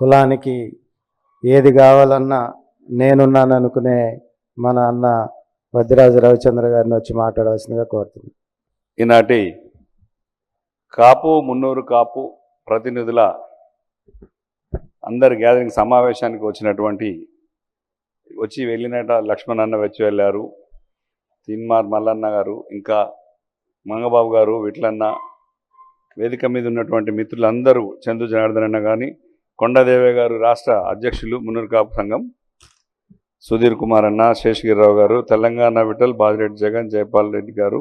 కులానికి ఏది కావాలన్నా నేనున్నాను అనుకునే మన అన్న వద్దిరాజు రవిచంద్ర గారిని వచ్చి మాట్లాడాల్సిందిగా కోరుతున్నాను. ఈనాటి కాపు మున్నూరు కాపు ప్రతినిధుల అందరి గ్యాదరింగ్ సమావేశానికి వచ్చి వెళ్ళినట లక్ష్మణ్ అన్న వచ్చి వెళ్ళారు, తీన్మార్ మల్లన్న గారు, ఇంకా మంగబాబు గారు, విట్లన్న, వేదిక మీద ఉన్నటువంటి మిత్రులందరూ, చందు జనార్దన్ అన్న కానీ, కొండదేవే గారు రాష్ట్ర అధ్యక్షులు మున్నూరు కాపు సంఘం, సుధీర్ కుమార్ అన్న, శేషగిరిరావు గారు, తెలంగాణ విఠల్, బాజిరెడ్డి జగన్, జయపాల్ రెడ్డి గారు,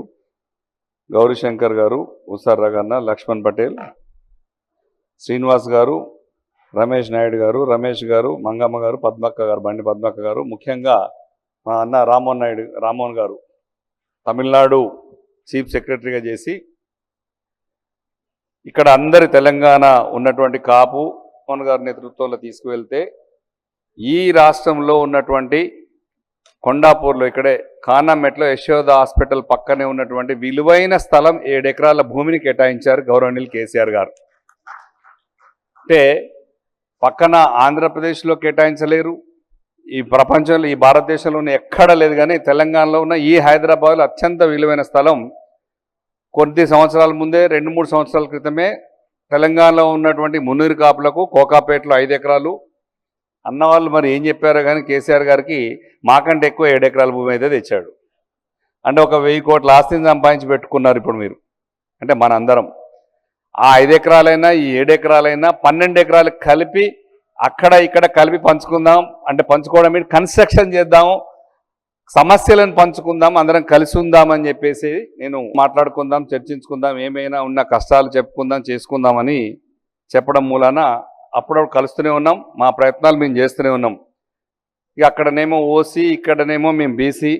గౌరీశంకర్ గారు, ఉసార్ రగన్న, లక్ష్మణ్ పటేల్, శ్రీనివాస్ గారు, రమేష్ నాయుడు గారు, రమేష్ గారు, మంగమ్మ గారు, పద్మక్క గారు, బండి పద్మక్క గారు, ముఖ్యంగా మా అన్న రామ్మోహన్ గారు తమిళనాడు చీఫ్ సెక్రటరీగా చేసి ఇక్కడ అందరి తెలంగాణ ఉన్నటువంటి కాపు మోహన్ గారి నేతృత్వంలో తీసుకువెళ్తే ఈ రాష్ట్రంలో ఉన్నటువంటి కొండాపూర్లో ఇక్కడే కానామెట్లో యశోద హాస్పిటల్ పక్కనే ఉన్నటువంటి విలువైన స్థలం 7 ఎకరాల భూమిని కేటాయించారు గౌరవనీయులు కేసీఆర్ గారు. అంటే పక్కన ఆంధ్రప్రదేశ్లో కేటాయించలేరు, ఈ ప్రపంచంలో ఈ భారతదేశంలో ఎక్కడ లేదు, కానీ తెలంగాణలో ఉన్న ఈ హైదరాబాద్లో అత్యంత విలువైన స్థలం కొద్ది సంవత్సరాల ముందే 2-3 సంవత్సరాల క్రితమే తెలంగాణలో ఉన్నటువంటి మున్నూరు కాపులకు కోకాపేటలో 5 ఎకరాలు అన్నవాళ్ళు మరి ఏం చెప్పారో కానీ కేసీఆర్ గారికి మాకంటే ఎక్కువ 7 ఎకరాల భూమి అయితే తెచ్చాడు. అంటే ఒక 1000 కోట్ల ఆస్తిని సంపాదించి పెట్టుకున్నారు ఇప్పుడు మీరు. అంటే మన అందరం ఆ 5 ఎకరాలైనా ఈ 7 ఎకరాలైనా 12 ఎకరాలు కలిపి అక్కడ ఇక్కడ కలిపి పంచుకుందాం, అంటే పంచుకోవడం మీద కన్స్ట్రక్షన్ చేద్దాము, సమస్యలను పంచుకుందాం, అందరం కలిసి ఉందామని చెప్పేసి నేను మాట్లాడుకుందాం, చర్చించుకుందాం, ఏమైనా ఉన్న కష్టాలు చెప్పుకుందాం, చేసుకుందామని చెప్పడం మూలాన అప్పుడప్పుడు కలుస్తూనే ఉన్నాం, మా ప్రయత్నాలు మేము చేస్తూనే ఉన్నాం. ఇక అక్కడనేమో ఓసీ, ఇక్కడనేమో మేము బీసీ.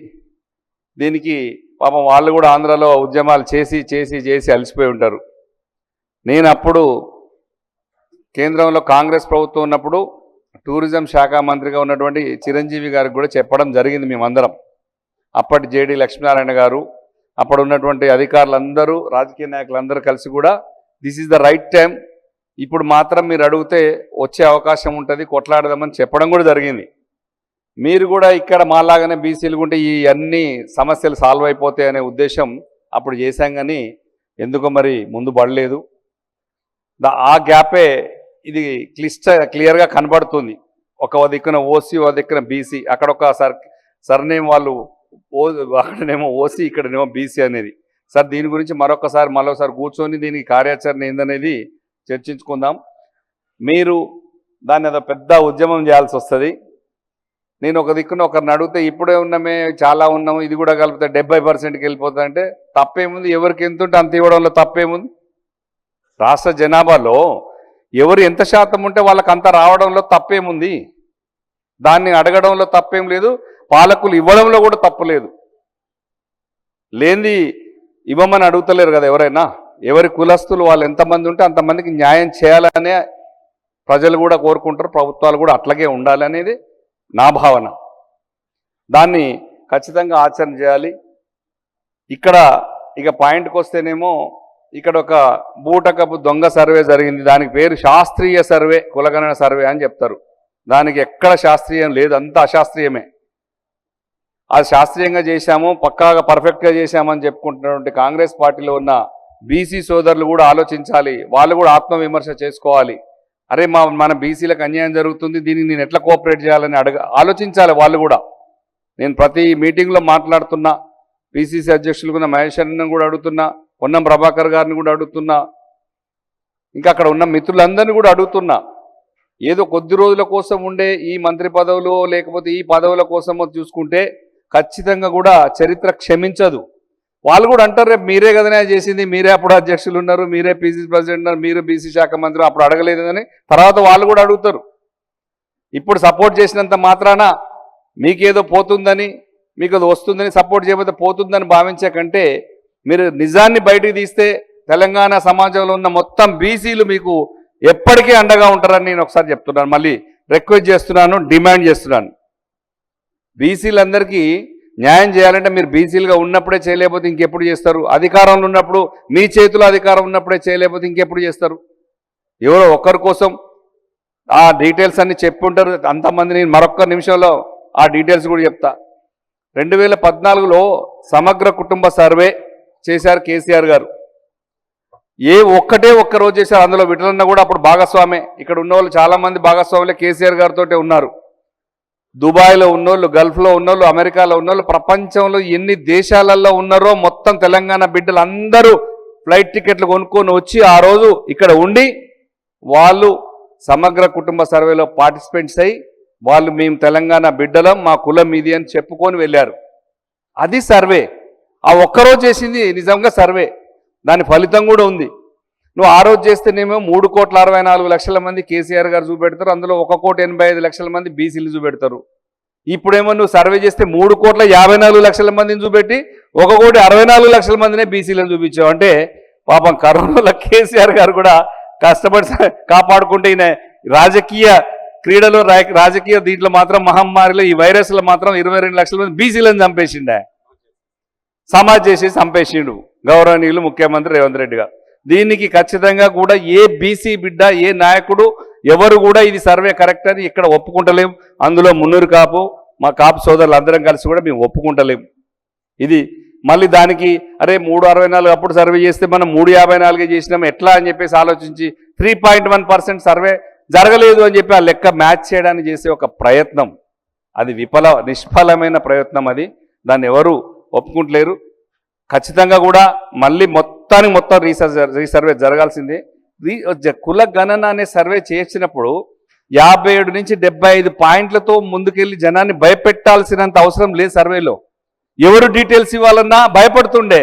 దీనికి పాపం వాళ్ళు కూడా ఆంధ్రాలో ఉద్యమాలు చేసి చేసి చేసి అలసిపోయి ఉంటారు. నేను అప్పుడు కేంద్రంలో కాంగ్రెస్ ప్రభుత్వం ఉన్నప్పుడు టూరిజం శాఖ మంత్రిగా ఉన్నటువంటి చిరంజీవి గారికి కూడా చెప్పడం జరిగింది. మేమందరం అప్పటి జేడీ లక్ష్మీనారాయణ గారు, అప్పుడు ఉన్నటువంటి అధికారులందరూ, రాజకీయ నాయకులందరూ కలిసి కూడా this is the right time, ఇప్పుడు మాత్రం మీరు అడిగితే వచ్చే అవకాశం ఉంటుంది, కొట్లాడదామని చెప్పడం కూడా జరిగింది. మీరు కూడా ఇక్కడ మాలాగానే బీసీలు ఉంటే ఈ అన్ని సమస్యలు సాల్వ్ అయిపోతాయి అనే ఉద్దేశం అప్పుడు చేశాం, కానీ ఎందుకో మరి ముందు పడలేదు. ఆ గ్యాపే ఇది క్లియర్గా కనబడుతుంది. ఒక దిక్కున ఓసీ, ఒక దిక్కున బీసీ, అక్కడ ఒక సర్నేమ్ వాళ్ళు అక్కడనేమో ఓసీ, ఇక్కడనేమో బీసీ అనేది. సార్ దీని గురించి మరోసారి కూర్చొని దీనికి కార్యాచరణ ఏందనేది చర్చించుకుందాం. మీరు దాన్ని ఏదో పెద్ద ఉద్యమం చేయాల్సి వస్తుంది. నేను ఒక దిక్కున ఒకరిని అడిగితే ఇప్పుడే ఉన్నామే, చాలా ఉన్నాము, ఇది కూడా కలిపితే 70%కి వెళ్ళిపోతుంది అంటే తప్పేముంది, ఎవరికి ఎంత ఉంటే అంత ఇవ్వడంలో తప్పేముంది? రాష్ట్ర జనాభాలో ఎవరు ఎంత శాతం ఉంటే వాళ్ళకి అంత రావడంలో తప్పేముంది? దాన్ని అడగడంలో తప్పేం లేదు, పాలకులు ఇవ్వడంలో కూడా తప్పు లేదు. లేనిది ఇవ్వమని అడుగుతలేరు కదా ఎవరైనా. ఎవరి కులస్తులు వాళ్ళు ఎంతమంది ఉంటే అంతమందికి న్యాయం చేయాలనే ప్రజలు కూడా కోరుకుంటారు, ప్రభుత్వాలు కూడా అట్లాగే ఉండాలి అనేది నా భావన. దాన్ని ఖచ్చితంగా ఆచరణ చేయాలి. ఇక్కడ ఇక పాయింట్కి వస్తేనేమో ఇక్కడ ఒక బూటకపు దొంగ సర్వే జరిగింది. దానికి పేరు శాస్త్రీయ సర్వే, కులగణన సర్వే అని చెప్తారు. దానికి ఎక్కడ శాస్త్రీయం లేదు, అంతా అశాస్త్రీయమే. అది శాస్త్రీయంగా చేశాము, పక్కాగా పర్ఫెక్ట్గా చేశామని చెప్పుకుంటున్నటువంటి కాంగ్రెస్ పార్టీలో ఉన్న బీసీ సోదరులు కూడా ఆలోచించాలి, వాళ్ళు కూడా ఆత్మవిమర్శ చేసుకోవాలి. అరే మన బీసీలకు అన్యాయం జరుగుతుంది, దీనికి నేను ఎట్లా కోఆపరేట్ చేయాలని ఆలోచించాలి వాళ్ళు కూడా. నేను ప్రతి మీటింగ్లో మాట్లాడుతున్నా, పిసిసి అధ్యక్షులు కూడా మహేష్ అన్న కూడా అడుగుతున్నా, పొన్నం ప్రభాకర్ గారిని కూడా అడుగుతున్నా, ఇంకా అక్కడ ఉన్న మిత్రులందరినీ కూడా అడుగుతున్నా. ఏదో కొద్ది రోజుల కోసం ఉండే ఈ మంత్రి పదవులు లేకపోతే ఈ పదవుల కోసమో చూసుకుంటే ఖచ్చితంగా కూడా చరిత్ర క్షమించదు. వాళ్ళు కూడా అంటారు, రేపు మీరే కదనే చేసింది, మీరే అప్పుడు అధ్యక్షులు ఉన్నారు, మీరే పిసిసి ప్రెసిడెంట్ ఉన్నారు, మీరు బీసీ శాఖ మంత్రి, అప్పుడు అడగలేదని తర్వాత వాళ్ళు కూడా అడుగుతారు. ఇప్పుడు సపోర్ట్ చేసినంత మాత్రాన మీకేదో పోతుందని, మీకు అది వస్తుందని, సపోర్ట్ చేయకపోతే పోతుందని భావించే కంటే మీరు నిజాన్ని బయటికి తీస్తే తెలంగాణ సమాజంలో ఉన్న మొత్తం బీసీలు మీకు ఎప్పటికీ అండగా ఉంటారని నేను ఒకసారి చెప్తున్నాను, మళ్ళీ రిక్వెస్ట్ చేస్తున్నాను, డిమాండ్ చేస్తున్నాను. బీసీలందరికీ న్యాయం చేయాలంటే మీరు బీసీలుగా ఉన్నప్పుడే చేయలేకపోతే ఇంకెప్పుడు చేస్తారు? అధికారంలో ఉన్నప్పుడు, మీ చేతిలో అధికారం ఉన్నప్పుడే చేయలేకపోతే ఇంకెప్పుడు చేస్తారు? ఎవరో ఒక్కరి కోసం ఆ డీటెయిల్స్ అన్ని చెప్పుంటారు అంతమంది. నేను మరొక్క నిమిషంలో ఆ డీటెయిల్స్ కూడా చెప్తా. 2014లో సమగ్ర కుటుంబ సర్వే చేశారు కేసీఆర్ గారు. ఒక్క రోజు చేశారు. అందులో విఠలన్న కూడా అప్పుడు భాగస్వామే. ఇక్కడ ఉన్న వాళ్ళు చాలా మంది భాగస్వాములే కేసీఆర్ గారితో ఉన్నారు. దుబాయ్లో ఉన్నోళ్ళు, గల్ఫ్లో ఉన్నోళ్ళు, అమెరికాలో ఉన్నోళ్ళు, ప్రపంచంలో ఎన్ని దేశాలలో ఉన్నారో మొత్తం తెలంగాణ బిడ్డలు అందరూ ఫ్లైట్ టికెట్లు కొనుక్కొని వచ్చి ఆ రోజు ఇక్కడ ఉండి వాళ్ళు సమగ్ర కుటుంబ సర్వేలో పార్టిసిపెంట్స్ అయ్యి వాళ్ళు మేము తెలంగాణ బిడ్డలం, మా కులం ఇది అని చెప్పుకొని వెళ్ళారు. అది సర్వే. ఆ ఒక్కరోజు చేసింది నిజంగా సర్వే. దాని ఫలితం కూడా ఉంది. నువ్వు ఆ రోజు చేస్తేనేమో 3,64,00,000 మంది కేసీఆర్ గారు చూపెడతారు. అందులో 1,85,00,000 మంది బీసీలు చూపెడతారు. ఇప్పుడేమో నువ్వు సర్వే చేస్తే 3,54,00,000 మందిని చూపెట్టి 1,64,00,000 మందినే బీసీలను చూపించావు. అంటే పాపం కరోనాలో కేసీఆర్ గారు కూడా కష్టపడి కాపాడుకుంటే ఈయన రాజకీయ క్రీడలో రాజకీయ దీంట్లో మాత్రం మహమ్మారిలో ఈ వైరస్లో మాత్రం 22 లక్షల మంది బీసీలను చంపేసిండే. సమాజ్ చేసి చంపేసిండు గౌరవనీయులు ముఖ్యమంత్రి రేవంత్ రెడ్డి గారు. దీనికి ఖచ్చితంగా కూడా ఏ బీసీ బిడ్డ, ఏ నాయకుడు ఎవరు కూడా ఇది సర్వే కరెక్ట్ అని ఇక్కడ ఒప్పుకుంటలేము. అందులో మున్నూరు కాపు, మా కాపు సోదరులు అందరం కలిసి కూడా మేము ఒప్పుకుంటలేము. ఇది మళ్ళీ దానికి అరే 364 అప్పుడు సర్వే చేస్తే మనం 354 చేసినాం ఎట్లా అని చెప్పేసి ఆలోచించి 3.1% సర్వే జరగలేదు అని చెప్పి ఆ లెక్క మ్యాచ్ చేయడానికి చేసే ఒక ప్రయత్నం, అది నిష్ఫలమైన ప్రయత్నం. అది దాన్ని ఎవరు ఒప్పుకుంటలేరు. ఖచ్చితంగా కూడా మళ్ళీ మొత్తం రీసర్వే జరగాల్సిందే. కుల గణన అనే సర్వే చేసినప్పుడు 57 నుంచి 75 పాయింట్లతో ముందుకెళ్ళి జనాన్ని భయపెట్టాల్సినంత అవసరం లేదు. సర్వేలో ఎవరు డీటెయిల్స్ ఇవ్వాలన్నా భయపడుతుండే.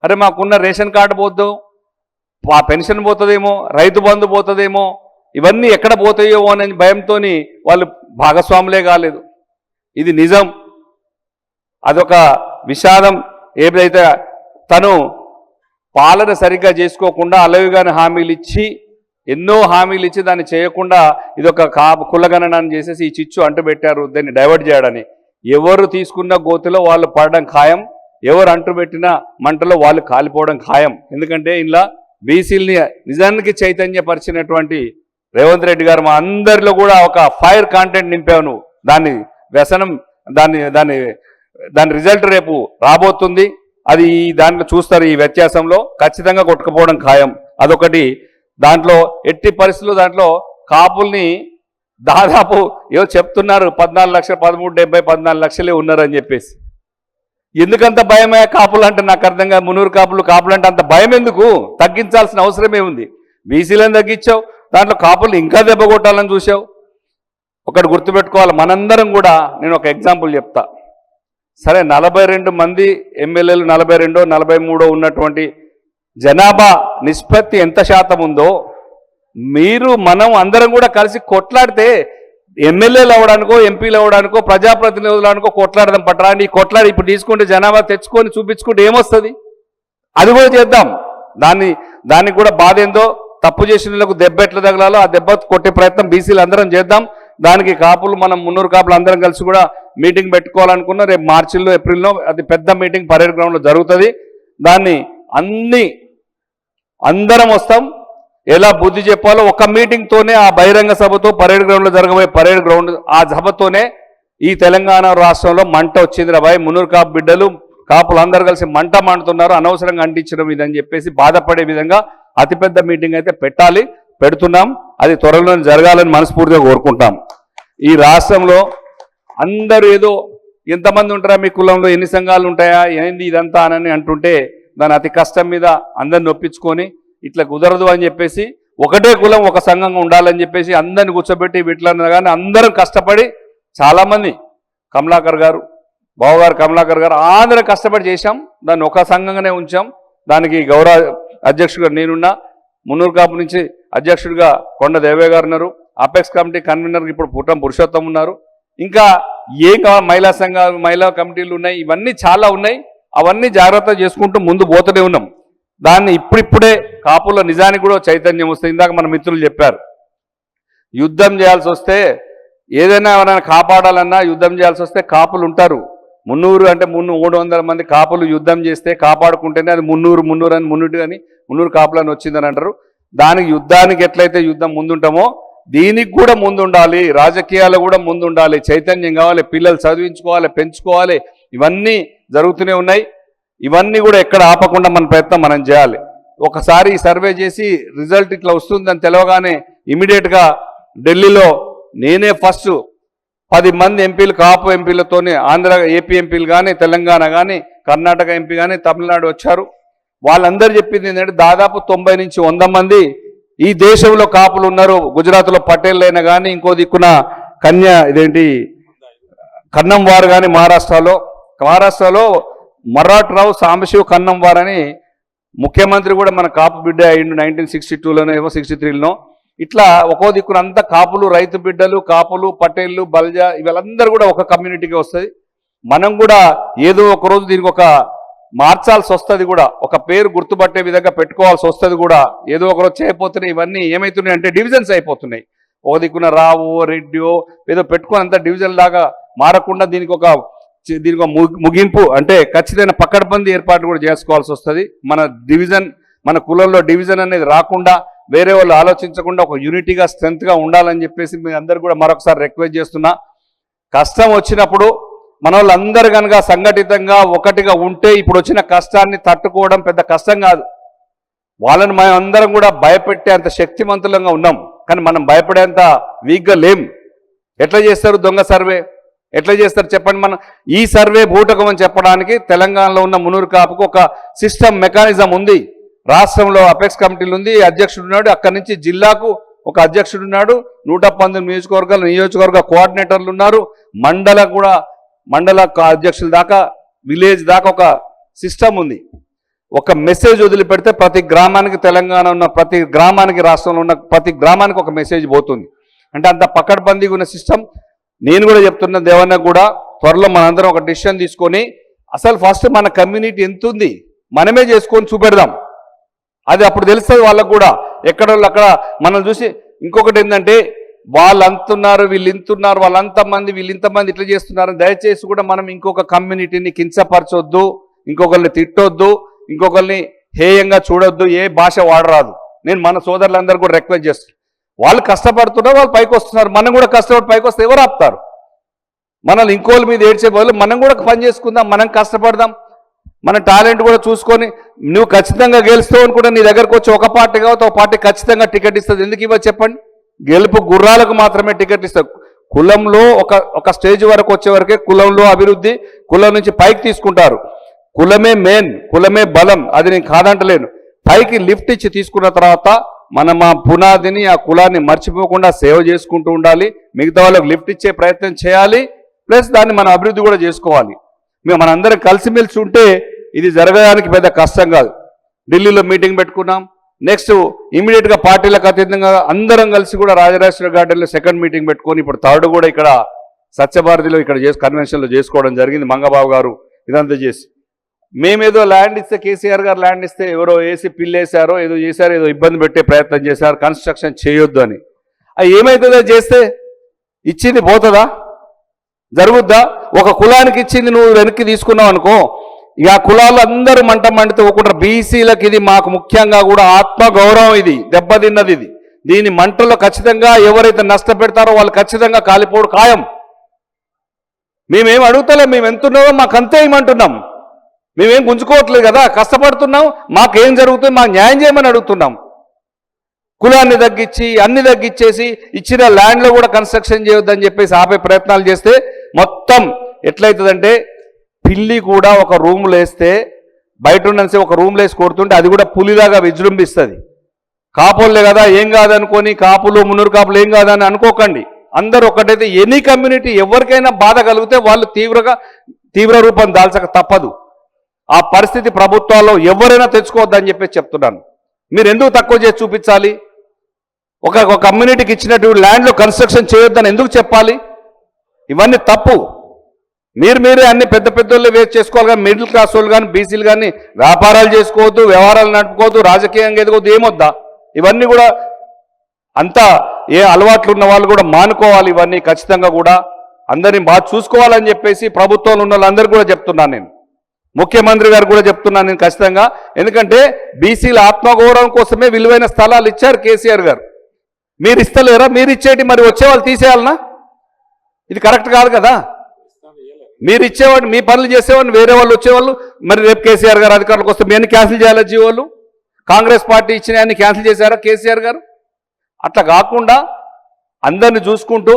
అరే మాకున్న రేషన్ కార్డు పోద్దు, ఆ పెన్షన్ పోతుందేమో, రైతు బంధు పోతుందేమో, ఇవన్నీ ఎక్కడ పోతాయో అనే భయంతో వాళ్ళు భాగస్వాములే కాలేదు. ఇది నిజం. అదొక విషాదం. ఏదైతే తను పాలన సరిగ్గా చేసుకోకుండా అలవిగాని హామీలు ఇచ్చి ఎన్నో హామీలు ఇచ్చి దాన్ని చేయకుండా ఇదొక కులగణనాన్ని చేసేసి ఈ చిచ్చు అంటుపెట్టారు దాన్ని డైవర్ట్ చేయడని. ఎవరు తీసుకున్న గోతిలో వాళ్ళు పడడం ఖాయం, ఎవరు అంటుపెట్టిన మంటలో వాళ్ళు కాలిపోవడం ఖాయం. ఎందుకంటే ఇలా బీసీలని నిజానికి చైతన్యపరిచినటువంటి రేవంత్ రెడ్డి గారు మా అందరిలో కూడా ఒక ఫైర్ కాంటెంట్ నింపావు నువ్వు. దాన్ని వ్యసనం, దాని రిజల్ట్ రేపు రాబోతుంది. అది దాంట్లో చూస్తారు. ఈ వ్యత్యాసంలో ఖచ్చితంగా కొట్టుకుపోవడం ఖాయం. అదొకటి. దాంట్లో ఎట్టి పరిస్థితుల్లో దాంట్లో కాపుల్ని దాదాపు ఏదో చెప్తున్నారు 14 లక్షలు, 13,70, 14 లక్షలే ఉన్నారని చెప్పేసి. ఎందుకంత భయమే కాపులు అంటే నాకు అర్థం కాదు. మున్నూరు కాపులు అంటే అంత భయం ఎందుకు? తగ్గించాల్సిన అవసరమే ఉంది. బీసీలను తగ్గించావు, దాంట్లో కాపులు ఇంకా దెబ్బ కొట్టాలని చూసావు. ఒకటి గుర్తుపెట్టుకోవాలి మనందరం కూడా. నేను ఒక ఎగ్జాంపుల్ చెప్తా. సరే 42 మంది ఎమ్మెల్యేలు, 42, 43 ఉన్నటువంటి జనాభా నిష్పత్తి ఎంత శాతం ఉందో మనం అందరం కూడా కలిసి కొట్లాడితే ఎమ్మెల్యేలు అవ్వడానికో, ఎంపీలు అవ్వడానికో, ప్రజాప్రతినిధులు అనుకో కొట్లాడదాం పట్టరా. నీ కొట్లాడి ఇప్పుడు తీసుకుంటే జనాభా తెచ్చుకొని చూపించుకుంటే ఏమొస్తుంది? అది కూడా చేద్దాం. దానికి కూడా బాధ ఏందో, తప్పు చేసిన వాళ్ళకు దెబ్బ ఎట్లా తగలాలో ఆ దెబ్బ కొట్టే ప్రయత్నం బీసీలు అందరం చేద్దాం. దానికి కాపులు, మనం మున్నూరు కాపులు అందరం కలిసి కూడా మీటింగ్ పెట్టుకోవాలనుకున్నాం. రేపు మార్చిలో, ఏప్రిల్లో అది పెద్ద మీటింగ్ పరేడ్ గ్రౌండ్లో జరుగుతుంది. దాన్ని అందరం వస్తాం. ఎలా బుద్ధి చెప్పాలో ఒక మీటింగ్తోనే, ఆ బహిరంగ సభతో, పరేడ్ గ్రౌండ్లో జరగబోయే పరేడ్ గ్రౌండ్ ఆ సభతోనే ఈ తెలంగాణ రాష్ట్రంలో మంట వచ్చింది రా భాయ్. మున్నూరు కాపు బిడ్డలు, కాపులు అందరూ కలిసి మంట మండుతున్నారు, అనవసరంగా అంటించడం ఇదని చెప్పేసి బాధపడే విధంగా అతిపెద్ద మీటింగ్ అయితే పెడుతున్నాం. అది త్వరలో జరగాలని మనస్ఫూర్తిగా కోరుకుంటాం. ఈ రాష్ట్రంలో అందరూ ఏదో ఎంతమంది ఉంటారా మీ కులంలో, ఎన్ని సంఘాలు ఉంటాయా, ఏంది ఇదంతా అని అంటుంటే దాని అతి కష్టం మీద అందరిని ఒప్పించుకొని ఇట్లా కుదరదు అని చెప్పేసి ఒకటే కులం ఒక సంఘంగా ఉండాలని చెప్పేసి అందరిని కూర్చోబెట్టి వీటిలో కానీ అందరం కష్టపడి చాలామంది కమలాకర్ గారు, బావగారు కమలాకర్ గారు అందరం కష్టపడి చేశాం. దాన్ని ఒక సంఘంగానే ఉంచాం. దానికి గౌరవ అధ్యక్షుడిగా నేనున్నా. మున్నూరు కాపు నుంచి అధ్యక్షుడిగా కొండ దేవయ్య గారు ఉన్నారు. అపెక్స్ కమిటీ కన్వీనర్కి ఇప్పుడు పుట్టం పురుషోత్తం ఉన్నారు. ఇంకా ఏం కావాలి, మహిళా సంఘాలు, మహిళా కమిటీలు ఉన్నాయి. ఇవన్నీ చాలా ఉన్నాయి. అవన్నీ జాగ్రత్త చేసుకుంటూ ముందు పోతూనే ఉన్నాం. దాన్ని ఇప్పుడిప్పుడే కాపుల్లో నిజానికి కూడా చైతన్యం వస్తుంది. ఇందాక మన మిత్రులు చెప్పారు, యుద్ధం చేయాల్సి వస్తే, ఏదైనా ఎవరైనా కాపాడాలన్నా యుద్ధం చేయాల్సి వస్తే కాపులు ఉంటారు. 300 అంటే 300 మంది కాపులు యుద్ధం చేస్తే కాపాడుకుంటేనే అది 300 అని మున్నుటి అని 300 కాపులని వచ్చిందని అంటారు. దానికి యుద్ధానికి ఎట్లయితే యుద్ధం ముందుంటామో దీనికి కూడా ముందుండాలి, రాజకీయాలు కూడా ముందుండాలి, చైతన్యం కావాలి, పిల్లలు చదివించుకోవాలి, పెంచుకోవాలి. ఇవన్నీ జరుగుతూనే ఉన్నాయి. ఇవన్నీ కూడా ఎక్కడ ఆపకుండా మన ప్రయత్నం మనం చేయాలి. ఒకసారి సర్వే చేసి రిజల్ట్ ఇట్లా వస్తుందని తెలవగానే ఇమీడియట్గా ఢిల్లీలో నేనే ఫస్ట్ 10 మంది ఎంపీలు, కాపు ఎంపీలతోనే ఆంధ్ర ఏపీ ఎంపీలు కానీ, తెలంగాణ కానీ, కర్ణాటక ఎంపీ కానీ, తమిళనాడు వచ్చారు. వాళ్ళందరూ చెప్పింది ఏంటంటే దాదాపు 90 నుంచి 100 మంది ఈ దేశంలో కాపులు ఉన్నారు. గుజరాత్లో పటేల్ అయినా కానీ, ఇంకో దిక్కున కన్నం వారు కానీ, మహారాష్ట్రలో మరాఠరావు సాంబశివ కన్నం వారు అని ముఖ్యమంత్రి కూడా మన కాపు బిడ్డ అయ్యిండు 1962లోనో 63లోనో. ఇట్లా ఒక్కో దిక్కున అంతా కాపులు, రైతు బిడ్డలు, కాపులు, పటేళ్ళు, బల్జా వీళ్ళందరూ కూడా ఒక కమ్యూనిటీకి వస్తుంది. మనం కూడా ఏదో ఒక రోజు దీనికి ఒక మార్చాల్సి వస్తుంది, కూడా ఒక పేరు గుర్తుపట్టే విధంగా పెట్టుకోవాల్సి వస్తుంది కూడా. ఏదో ఒక రోజు చేయకపోతున్నాయి. ఇవన్నీ ఏమవుతున్నాయి అంటే డివిజన్స్ అయిపోతున్నాయి. ఒక దిక్కున రావు, రెడ్డియో ఏదో పెట్టుకొని అంతా డివిజన్ లాగా మారకుండా దీనికి ఒక ముగింపు అంటే ఖచ్చితమైన పక్కడబంది ఏర్పాటు కూడా చేసుకోవాల్సి వస్తుంది. మన డివిజన్, మన కులంలో డివిజన్ అనేది రాకుండా, వేరే వాళ్ళు ఆలోచించకుండా ఒక యూనిటీగా, స్ట్రెంత్గా ఉండాలని చెప్పేసి మీ అందరు కూడా మరొకసారి రిక్వెస్ట్ చేస్తున్నా. కష్టం వచ్చినప్పుడు మన వాళ్ళందరూ కనుక సంఘటితంగా ఒకటిగా ఉంటే ఇప్పుడు వచ్చిన కష్టాన్ని తట్టుకోవడం పెద్ద కష్టం కాదు. వాళ్ళని మనం అందరం కూడా భయపెట్టే అంత శక్తివంతులంగా ఉన్నాం, కానీ మనం భయపడేంత వీక్గా లేం. ఎట్లా చేస్తారు దొంగ సర్వే? ఎట్లా చేస్తారు చెప్పండి? మనం ఈ సర్వే బూటకం అని చెప్పడానికి తెలంగాణలో ఉన్న మునూరు కాపుకు ఒక సిస్టమ్, మెకానిజం ఉంది. రాష్ట్రంలో అపెక్స్ కమిటీలు ఉంది, అధ్యక్షుడు ఉన్నాడు. అక్కడి నుంచి జిల్లాకు ఒక అధ్యక్షుడు ఉన్నాడు, 119 నియోజకవర్గ కోఆర్డినేటర్లు ఉన్నారు, మండల అధ్యక్షుల దాకా, విలేజ్ దాకా ఒక సిస్టమ్ ఉంది. ఒక మెసేజ్ వదిలిపెడితే ప్రతి గ్రామానికి, తెలంగాణ ఉన్న ప్రతి గ్రామానికి, రాష్ట్రంలో ఉన్న ప్రతి గ్రామానికి ఒక మెసేజ్ పోతుంది. అంటే అంత పకడ్బందీగా ఉన్న సిస్టమ్. నేను కూడా చెప్తున్నా దేవన్న కూడా, త్వరలో మనందరం ఒక డిసిషన్ తీసుకొని అసలు ఫస్ట్ మన కమ్యూనిటీ ఎంత ఉంది మనమే చేసుకొని చూపెడదాం. అది అప్పుడు తెలుస్తుంది వాళ్ళకు కూడా. ఎక్కడ వాళ్ళు అక్కడ మనం చూసి. ఇంకొకటి ఏంటంటే వాళ్ళు అంతున్నారు, వీళ్ళు ఇంతున్నారు, వాళ్ళంతమంది వీళ్ళు ఇంతమంది ఇట్లా చేస్తున్నారు. దయచేసి కూడా మనం ఇంకొక కమ్యూనిటీని కించపరచొద్దు, ఇంకొకరిని తిట్టొద్దు, ఇంకొకరిని హేయంగా చూడొద్దు. ఏ భాష వాడరాదు. నేను మన సోదరులందరూ కూడా రిక్వెస్ట్ చేస్తాను. వాళ్ళు కష్టపడుతున్నారు, వాళ్ళు పైకి వస్తున్నారు. మనం కూడా కష్టపడి పైకి వస్తే ఎవరు ఆపుతారు? మనల్ని ఇంకోళ్ళ మీద ఏడ్చే బదులు మనం కూడా పని చేసుకుందాం, మనం కష్టపడదాం, మన టాలెంట్ కూడా చూసుకొని. నువ్వు ఖచ్చితంగా గెలుస్తావు అనుకుంటే నీ దగ్గరకు వచ్చి ఒక పార్టీ కావచ్చు, ఒక పార్టీ ఖచ్చితంగా టికెట్ ఇస్తుంది. ఎందుకు ఇవ్వచ్చు చెప్పండి? గెలుపు గుర్రాలకు మాత్రమే టికెట్ ఇస్తారు. కులంలో ఒక స్టేజ్ వరకు వచ్చే వరకే కులంలో అభివృద్ధి, కులం నుంచి పైకి తీసుకుంటారు. కులమే మెయిన్, కులమే బలం, అది నేను కాదంటలేను. పైకి లిఫ్ట్ ఇచ్చి తీసుకున్న తర్వాత మనం ఆ పునాదిని, ఆ కులాన్ని మర్చిపోకుండా సేవ చేసుకుంటూ ఉండాలి. మిగతా వాళ్ళకి లిఫ్ట్ ఇచ్చే ప్రయత్నం చేయాలి. ప్లస్ దాన్ని మనం అభివృద్ధి కూడా చేసుకోవాలి. మనందరం కలిసిమెలిసి ఉంటే ఇది జరగడానికి పెద్ద కష్టం కాదు. ఢిల్లీలో మీటింగ్ పెట్టుకున్నాం. నెక్స్ట్ ఇమీడియట్గా పార్టీలకు అతీతంగా అందరం కలిసి కూడా రాజరాజేశ్వర గార్డెన్లో సెకండ్ మీటింగ్ పెట్టుకొని ఇప్పుడు థర్డ్ కూడా ఇక్కడ సత్యభారతిలో ఇక్కడ కన్వెన్షన్లో చేసుకోవడం జరిగింది. మంగబాబు గారు ఇదంతా చేసి మేమేదో ల్యాండ్ ఇస్తే, కేసీఆర్ గారు ల్యాండ్ ఇస్తే ఎవరో వేసి పిల్లేశారో ఏదో చేశారో, ఏదో ఇబ్బంది పెట్టే ప్రయత్నం చేశారు, కన్స్ట్రక్షన్ చేయొద్దు అని. అది ఏమవుతుందో చేస్తే ఇచ్చింది పోతుందా? జరుగుద్దా? ఒక కులానికి ఇచ్చింది నువ్వు వెనక్కి తీసుకున్నావు అనుకో, ఇక ఆ కులాలు అందరూ మంటతో ఒక్కుంటారు. బీసీలకు ఇది మాకు ముఖ్యంగా కూడా ఆత్మగౌరవం, ఇది దెబ్బతిన్నది. ఇది దీని మంటలో ఖచ్చితంగా ఎవరైతే నష్టపెడతారో వాళ్ళు ఖచ్చితంగా కాలిపోవడం ఖాయం. మేమేం అడుగుతలేం, మేము ఎంతున్నామో మాకంతే ఏమంటున్నాం. మేమేం గుంజుకోవట్లేదు కదా, కష్టపడుతున్నాం. మాకేం జరుగుతుంది, మాకు న్యాయం చేయమని అడుగుతున్నాం. కులాన్ని తగ్గించి అన్ని తగ్గించేసి ఇచ్చిన ల్యాండ్లో కూడా కన్స్ట్రక్షన్ చేయొద్దని చెప్పేసి ఆపే ప్రయత్నాలు చేస్తే మొత్తం ఎట్లయితుందంటే, పిల్లి కూడా ఒక రూమ్లో వేస్తే బయట ఉన్నసి ఒక రూమ్లో వేసి కొడుతుంటే అది కూడా పులిలాగా విజృంభిస్తుంది. కాపులే కదా ఏం కాదనుకొని, కాపులు మున్నూరు కాపులు ఏం కాదని అనుకోకండి. అందరూ ఒకటైతే ఎనీ కమ్యూనిటీ ఎవరికైనా బాధ కలిగితే వాళ్ళు తీవ్ర రూపం దాల్చక తప్పదు. ఆ పరిస్థితి ప్రభుత్వాల్లో ఎవరైనా తెచ్చుకోవద్దని చెప్పేసి చెప్తున్నాను. మీరు ఎందుకు తక్కువ చేసి చూపించాలి? ఒక కమ్యూనిటీకి ఇచ్చినట్టు ల్యాండ్లో కన్స్ట్రక్షన్ చేయొద్దని ఎందుకు చెప్పాలి? ఇవన్నీ తప్పు. మీరే అన్ని పెద్ద వాళ్ళు వేస్ట్ చేసుకోవాలి. కానీ మిడిల్ క్లాస్ వాళ్ళు కానీ, బీసీలు కానీ వ్యాపారాలు చేసుకోవద్దు, వ్యవహారాలు నడుపుకోవద్దు, రాజకీయంగా ఎదుగొద్దు, ఏమొద్దా? ఇవన్నీ కూడా అంతా ఏ అలవాట్లు ఉన్న వాళ్ళు కూడా మానుకోవాలి. ఇవన్నీ ఖచ్చితంగా కూడా అందరినీ బాగా చూసుకోవాలని చెప్పేసి ప్రభుత్వంలో ఉన్న వాళ్ళందరూ కూడా చెప్తున్నాను. నేను ముఖ్యమంత్రి గారు కూడా చెప్తున్నాను నేను ఖచ్చితంగా. ఎందుకంటే బీసీల ఆత్మగౌరవం కోసమే విలువైన స్థలాలు ఇచ్చారు కేసీఆర్ గారు. మీరు ఇస్తలేరా? మీరు ఇచ్చేటి మరి వచ్చేవాళ్ళు తీసేయాలనా? ఇది కరెక్ట్ కాదు కదా. మీరు ఇచ్చేవాడు, మీ పనులు చేసేవాడిని వేరే వాళ్ళు వచ్చేవాళ్ళు, మరి రేపు కేసీఆర్ గారు అధికారులకు వస్తే మీ అన్ని క్యాన్సిల్ చేయాలా? జీవోలు కాంగ్రెస్ పార్టీ ఇచ్చిన అన్ని క్యాన్సిల్ చేశారా కేసీఆర్ గారు? అట్లా కాకుండా అందరిని చూసుకుంటూ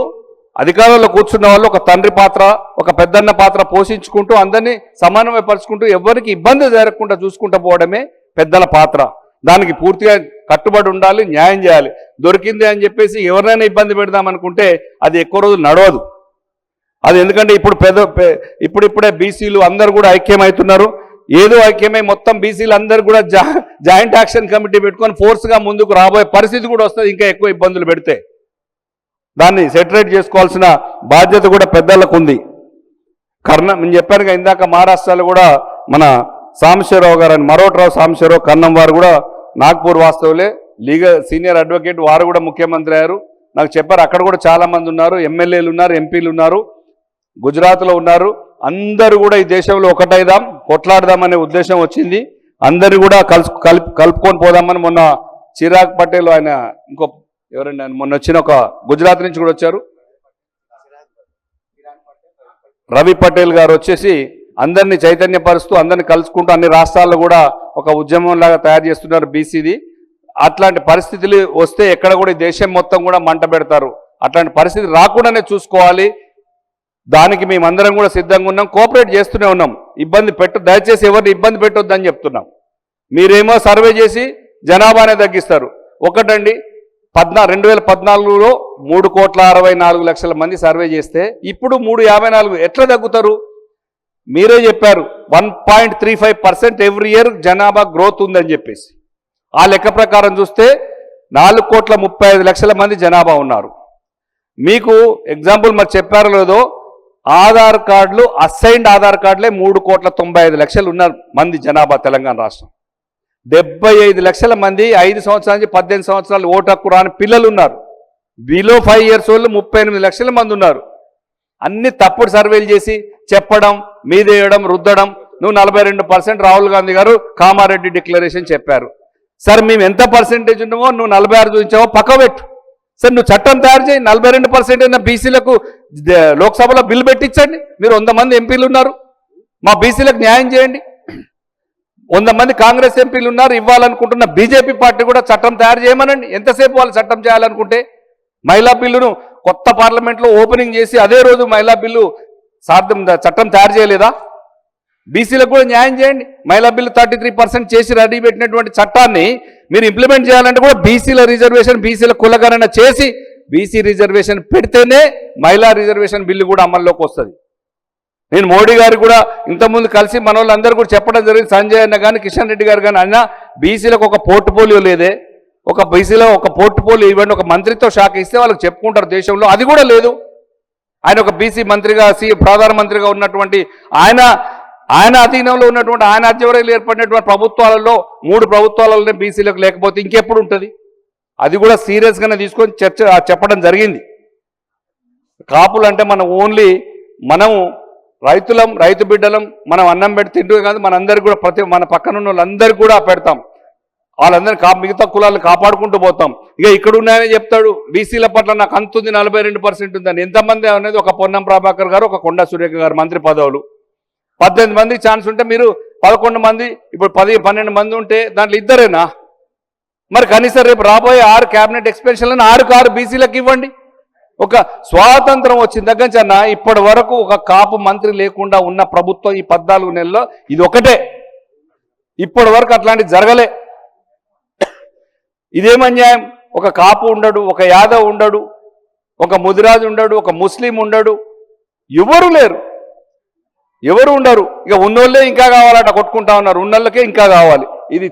అధికారంలో కూర్చున్న వాళ్ళు ఒక తండ్రి పాత్ర, ఒక పెద్దన్న పాత్ర పోషించుకుంటూ అందరినీ సమన్వయపరుచుకుంటూ ఎవరికి ఇబ్బంది జరగకుండా చూసుకుంటూ పోవడమే పెద్దల పాత్ర. దానికి పూర్తిగా కట్టుబడి ఉండాలి, న్యాయం చేయాలి. దొరికింది అని చెప్పేసి ఎవరినైనా ఇబ్బంది పెడదామనుకుంటే అది ఎక్కువ రోజులు నడవదు. అది ఎందుకంటే ఇప్పుడిప్పుడే బీసీలు అందరూ కూడా ఐక్యమవుతున్నారు. ఏదో ఐక్యమై మొత్తం బీసీలు అందరూ కూడా జాయింట్ యాక్షన్ కమిటీ పెట్టుకొని ఫోర్స్గా ముందుకు రాబోయే పరిస్థితి కూడా వస్తుంది. ఇంకా ఎక్కువ ఇబ్బందులు పెడితే దాన్ని సెటరేట్ చేసుకోవాల్సిన బాధ్యత కూడా పెద్దలకు ఉంది. నేను చెప్పాను ఇందాక మహారాష్ట్రలో కూడా మన సాంబశివరావు గారు అని మరోటరావు సాంబశివరావు కన్నం వారు కూడా నాగ్పూర్ వాస్తవులే, లీగల్ సీనియర్ అడ్వకేట్, వారు కూడా ముఖ్యమంత్రి అయ్యారు. నాకు చెప్పారు అక్కడ కూడా చాలా మంది ఉన్నారు, ఎమ్మెల్యేలు ఉన్నారు, ఎంపీలు ఉన్నారు, గుజరాత్లో ఉన్నారు. అందరూ కూడా ఈ దేశంలో ఒకటైదాం, కొట్లాడదామనే ఉద్దేశం వచ్చింది. అందరినీ కూడా కలుపుకొని పోదామని మొన్న చిరాగ్ పటేల్ ఆయన ఇంకో ఎవరండి ఆయన మొన్న వచ్చిన ఒక గుజరాత్ నుంచి కూడా వచ్చారు, రవి పటేల్ గారు వచ్చేసి అందరినీ చైతన్యపరుస్తూ అందరినీ కలుసుకుంటూ అన్ని రాష్ట్రాల్లో కూడా ఒక ఉద్యమం లాగా తయారు చేస్తున్నారు బీసీది. అట్లాంటి పరిస్థితులు వస్తే ఎక్కడ కూడా ఈ దేశం మొత్తం కూడా మంట పెడతారు. అట్లాంటి పరిస్థితి రాకుండానే చూసుకోవాలి. దానికి మేమందరం కూడా సిద్ధంగా ఉన్నాం, కోఆపరేట్ చేస్తూనే ఉన్నాం. దయచేసి ఎవరిని ఇబ్బంది పెట్టొద్దని చెప్తున్నాం. మీరేమో సర్వే చేసి జనాభానే తగ్గిస్తారు. ఒకటండి 2014లో 3,64,00,000 మంది సర్వే చేస్తే ఇప్పుడు 3,54 ఎట్లా తగ్గుతారు? మీరే చెప్పారు 1.35% ఎవ్రీ ఇయర్ జనాభా గ్రోత్ ఉందని చెప్పేసి. ఆ లెక్క ప్రకారం చూస్తే 4,35,00,000 మంది జనాభా ఉన్నారు. మీకు ఎగ్జాంపుల్ మరి చెప్పారో లేదో, ఆధార్ కార్డులు అసైన్డ్ ఆధార్ కార్డులే 3,95,00,000 ఉన్నారు మంది జనాభా తెలంగాణ రాష్ట్రం. 75 లక్షల మంది 5 సంవత్సరాల నుంచి 18 సంవత్సరాలు ఓటు హక్కు రాని పిల్లలు ఉన్నారు. బిలో 5 ఇయర్స్ వాళ్ళు 38 లక్షల మంది ఉన్నారు. అన్ని తప్పుడు సర్వేలు చేసి చెప్పడం, మీదేయడం, రుద్దడం. నువ్వు 42% రాహుల్ గాంధీ గారు కామారెడ్డి డిక్లరేషన్ చెప్పారు. సరే మేము ఎంత పర్సెంటేజ్ ఉన్నామో నువ్వు 46 చూపించావో పక్కబెట్టు. సరే నువ్వు చట్టం తయారు చేయి, 42% అయిన బీసీలకు లోక్సభలో బిల్లు పెట్టించండి. మీరు 100 మంది ఎంపీలు ఉన్నారు, మా బీసీలకు న్యాయం చేయండి. 100 మంది కాంగ్రెస్ ఎంపీలు ఉన్నారు, ఇవ్వాలనుకుంటున్న బీజేపీ పార్టీ కూడా చట్టం తయారు చేయమనండి. ఎంతసేపు వాళ్ళు చట్టం చేయాలనుకుంటే మహిళా బిల్లును కొత్త పార్లమెంట్లో ఓపెనింగ్ చేసి అదే రోజు మహిళా బిల్లు చట్టం తయారు చేయలేదా? బీసీలకు కూడా న్యాయం చేయండి. మహిళా బిల్లు 33% చేసి రెడీ పెట్టినటువంటి చట్టాన్ని మీరు ఇంప్లిమెంట్ చేయాలంటే కూడా బీసీల రిజర్వేషన్, బీసీల కులగణన చేసి బీసీ రిజర్వేషన్ పెడితేనే మహిళా రిజర్వేషన్ బిల్లు కూడా అమల్లోకి వస్తుంది. నేను మోడీ గారు కూడా ఇంతకుముందు కలిసి మన వాళ్ళందరూ కూడా చెప్పడం జరిగింది, సంజయ్ అన్న కానీ కిషన్ రెడ్డి గారు కానీ, అన్న బీసీలకు ఒక పోర్ట్ఫోలియో లేదే, ఒక బీసీలో ఒక పోర్ట్ఫోలియో ఇవ్వండి, ఒక మంత్రిత్వ శాఖ ఇస్తే వాళ్ళకి చెప్పుకుంటారు దేశంలో. అది కూడా లేదు. ఆయన ఒక బీసీ మంత్రిగా ప్రధానమంత్రిగా ఉన్నటువంటి ఆయన అధీనంలో ఉన్నటువంటి ఆయన ఆధ్వర్యంలో ఏర్పడినటువంటి ప్రభుత్వాలలో 3 ప్రభుత్వాలలోనే బీసీలకు లేకపోతే ఇంకెప్పుడు ఉంటుంది? అది కూడా సీరియస్గానే తీసుకొని చెప్పడం జరిగింది. కాపులు అంటే మనం రైతులం, రైతు బిడ్డలం, మనం అన్నం పెట్టి తింటూ కాదు, మనందరికీ కూడా మన పక్కన ఉన్న వాళ్ళందరికీ కూడా పెడతాం. వాళ్ళందరినీ మిగతా కులాలను కాపాడుకుంటూ పోతాం. ఇక ఇక్కడ ఉన్నాయని చెప్తాడు బీసీల పట్ల నాకు అంతుంది 42% ఉందని. ఎంతమంది అనేది ఒక పొన్నం ప్రభాకర్ గారు, ఒక కొండా సురేఖ గారు మంత్రి పదవులు. 18 మంది ఛాన్స్ ఉంటే మీరు 11 మంది, ఇప్పుడు 12 మంది ఉంటే దాంట్లో ఇద్దరేనా? మరి కనీసం రేపు రాబోయే 6 క్యాబినెట్ ఎక్స్పెన్షన్లను 6 బీసీలకు ఇవ్వండి. ఒక స్వాతంత్రం వచ్చిన దగ్గర నుంచి అన్న ఇప్పటి వరకు ఒక కాపు మంత్రి లేకుండా ఉన్న ప్రభుత్వం ఈ 14 నెలల్లో ఇది ఒకటే. ఇప్పటి వరకు అట్లాంటిది జరగలే. ఇదేం అన్యాయం? ఒక కాపు ఉండడు, ఒక యాదవ్ ఉండడు, ఒక ముదిరాజు ఉండడు, ఒక ముస్లిం ఉండడు, ఎవరు లేరు, ఎవరు ఉండరు. ఇక ఉన్నోళ్ళే ఇంకా కావాలట కొట్టుకుంటా ఉన్నారు, ఉన్నోళ్ళకే ఇంకా కావాలి. ఇది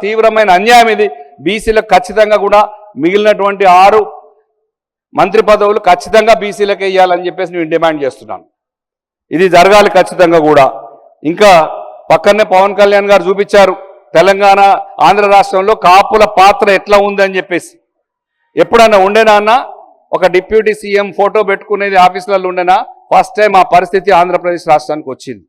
తీవ్రమైన అన్యాయం. ఇది బీసీలకు ఖచ్చితంగా కూడా మిగిలినటువంటి 6 మంత్రి పదవులు ఖచ్చితంగా బీసీలకే ఇవ్వాలని చెప్పేసి నేను డిమాండ్ చేస్తున్నాను. ఇది జరగాలి ఖచ్చితంగా కూడా. ఇంకా పక్కనే పవన్ కళ్యాణ్ గారు చూపించారు తెలంగాణ ఆంధ్ర రాష్ట్రంలో కాపుల పాత్ర ఎట్లా ఉందని చెప్పేసి. ఎప్పుడన్నా ఉండేనా అన్న? ఒక డిప్యూటీ సీఎం ఫోటో పెట్టుకునేది ఆఫీసులలో ఉండేనా? ఫస్ట్ టైం ఆ పరిస్థితి ఆంధ్రప్రదేశ్ రాష్ట్రానికి వచ్చింది.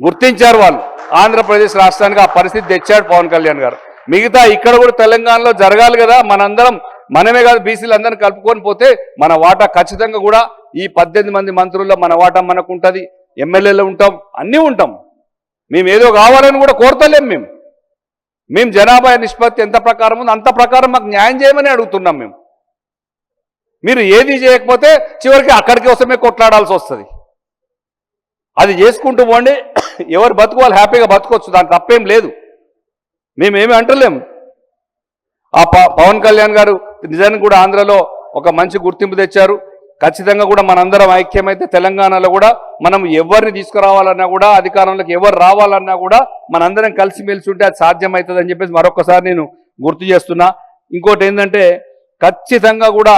గుర్తించారు వాళ్ళు. ఆంధ్రప్రదేశ్ రాష్ట్రానికి ఆ పరిస్థితి తెచ్చాడు పవన్ కళ్యాణ్ గారు. మిగతా ఇక్కడ కూడా తెలంగాణలో జరగాలి కదా. మనందరం మనమే కాదు బీసీలు అందరిని కలుపుకొని పోతే మన వాటా ఖచ్చితంగా కూడా ఈ 18 మంది మంత్రుల్లో మన వాటా మనకు ఉంటుంది, ఎమ్మెల్యేలు ఉంటాం, అన్నీ ఉంటాం. మేము ఏదో కావాలని కూడా కోరతలేం. మేము జనాభా నిష్పత్తి ఎంత ప్రకారం ఉందో అంత ప్రకారం మాకు న్యాయం చేయమని అడుగుతున్నాం. మీరు ఏది చేయకపోతే చివరికి అక్కడికి వస్తే కొట్లాడాల్సి వస్తుంది. అది చేసుకుంటూ పోండి, ఎవరు బతుకోవాలి హ్యాపీగా బతుకోవచ్చు, దానికి తప్పేం లేదు, మేమేమి అంటలేం. ఆ పవన్ కళ్యాణ్ గారు నిజానికి కూడా ఆంధ్రలో ఒక మంచి గుర్తింపు తెచ్చారు. ఖచ్చితంగా కూడా మనందరం ఐక్యమైతే తెలంగాణలో కూడా మనం ఎవరిని తీసుకురావాలన్నా కూడా అధికారంలోకి ఎవరు రావాలన్నా కూడా మనందరం కలిసిమెలిసి ఉంటే అది సాధ్యమవుతుంది అని చెప్పేసి మరొకసారి నేను గుర్తు చేస్తున్నా. ఇంకోటి ఏంటంటే ఖచ్చితంగా కూడా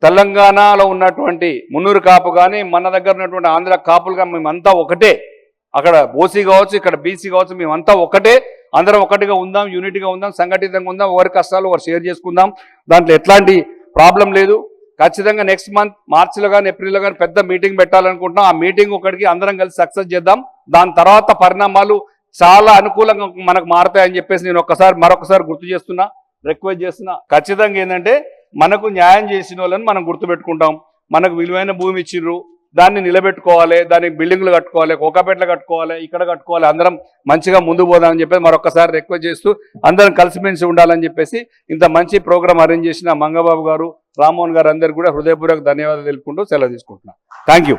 తెలంగాణలో ఉన్నటువంటి మున్నూరు కాపు కానీ మన దగ్గర ఉన్నటువంటి ఆంధ్ర కాపులు కానీ మేమంతా ఒకటే. అక్కడ ఓసీ కావచ్చు, ఇక్కడ బీసీ కావచ్చు, మేమంతా ఒకటే. అందరం ఒకటిగా ఉందాం, యూనిటీగా ఉందాం, సంఘటితంగా ఉందాం, ఎవరి కష్టాలు వారు షేర్ చేసుకుందాం. దాంట్లో ఎట్లాంటి ప్రాబ్లం లేదు. ఖచ్చితంగా నెక్స్ట్ మంత్ మార్చిలో కానీ ఏప్రిల్లో కానీ పెద్ద మీటింగ్ పెట్టాలనుకుంటున్నాం. ఆ మీటింగ్ ఒకటికి అందరం కలిసి సక్సెస్ చేద్దాం. దాని తర్వాత పరిణామాలు చాలా అనుకూలంగా మనకు మారుతాయని చెప్పేసి నేను మరొకసారి గుర్తు చేస్తున్నా, రిక్వెస్ట్ చేస్తున్నా. ఖచ్చితంగా ఏంటంటే మనకు న్యాయం చేసిన వాళ్ళని మనం గుర్తుపెట్టుకుంటాం. మనకు విలువైన భూమి ఇచ్చిర్రు, దాన్ని నిలబెట్టుకోవాలి, దానికి బిల్డింగ్లు కట్టుకోవాలి, కోకాపేటలు కట్టుకోవాలి, ఇక్కడ కట్టుకోవాలి, అందరం మంచిగా ముందుకు పోదామని చెప్పేసి మరొకసారి రిక్వెస్ట్ చేస్తూ అందరం కలిసిమెలిసి ఉండాలని చెప్పేసి ఇంత మంచి ప్రోగ్రామ్ అరేంజ్ చేసిన మంగబాబు గారు, రామ్మోహన్ గారు అందరికీ కూడా హృదయపూర్వక ధన్యవాదాలు తెలుపుకుంటూ సెలవు తీసుకుంటున్నాను. Thank you.